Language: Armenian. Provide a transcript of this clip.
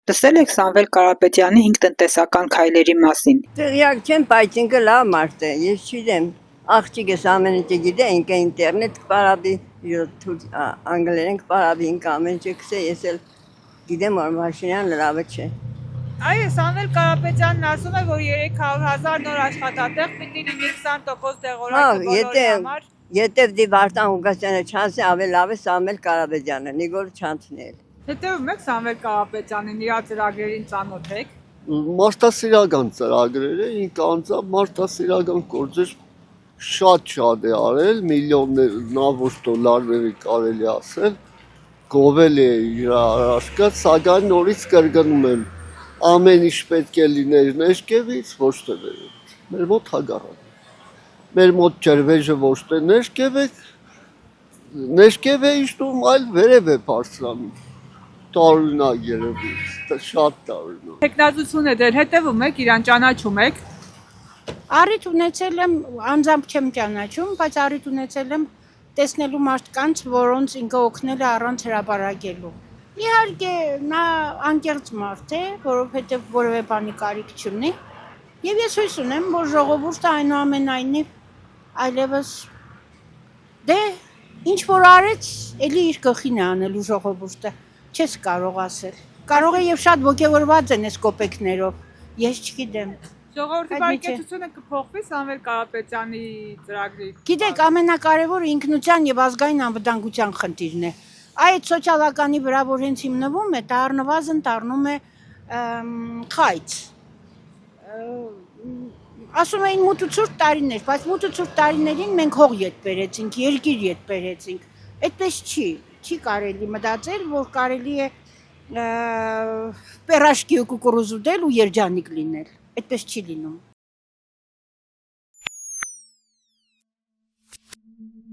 Լսել եք Սամվել Կարապետյանի 5 տնտեսական քայլերի մասին։ Տեղյակ չեմ, բայց ինքը լավ մարդ է, ես չգիտեմ, աղջիկս ամեն ինչ գիտե, ինքը ինտերնետ կպարաբի, անգլերեն կպարաբի, ինքը ամեն ինչ կսե, ես էլ գիտեմ, որ Մաշինյան լավը չէ։ Այո, Սամվել Կարապետյանն ասում է, որ 300,000 նոր աշխատատեղ պիտի լինի 20% դեղորայքը բոլորի համար։ Եթե դի Վարդան Ղուկասյանը չանցի, ավելի լավ է Սամվել Կարապետյանը, Նիգոր չանցնել։ Հետևում եք Սամվել Կարապետյանին, իր ծրագրերին ծանոթ եք։ Մարդասիրական ծրագրերը, ինքը անձամբ մարդասիրական գործեր շատ է արել, միլիոններ, նավոր դոլարների կարելի ասել, գովել է իր արաշկը, սակայն նորից կրկնում եմ, ամեն ինչ պետք է լիներ ներքևից, ոչ թե վերևից, մեր մոտ հակառակը։ Մեր մոտ ջրվեժը ոչ թե ներքև է իջնում, այլ վերև է բարձրանում, տարօրինակ երևի, շատ տարօրինակ։ Տեխնազություն է դեր, հետևում եք, իրան ճանաչում եք։ Առիթ ունեցել եմ, անձամբ չեմ ճանաչում, բայց առիթ ունեցել եմ տեսնելու մարդկանց, որոնց ինքը օգնել է առանց հրապարակելու։ Իհարկե, նա անկեղծ մարդ է, որովհետև որևէ բանի կարիք չունի, եւ ես հույս ունեմ, որ ժողովուրդը այնուամենայնիվ այլևս դե ինչ որ արեց, էլի իր գլխին է անելու ժողովուրդը, չես կարող ասել։ Կարող է եւ շատ ոգևորված են այս կոպեկներով, ես չգիտեմ։ Ժողովրդի բարգեթությունը կփոխվի Սամվել Կարապետյանի ծրագրի։ Գիտեք, ամենակարևորը ինքնության եւ ազգային անվտանգության խնդիրն է։ Այդ սոցիալականի վրա, որ հենց հիմնվում է, դա առնվազն դառնում է խայծ։ Ասում էին մութ ու ցուրտ տարիներ, բայց մութ ու ցուրտ տարիներին մենք հող ետ բերեցինք, երկիր ետ բերեցինք։ Այդպես չի կարելի մտածել, որ կարելի է պերաշկի ու կուկուրուզ ուտել ու երջանիկ լինել։ Այդպես չի լինում։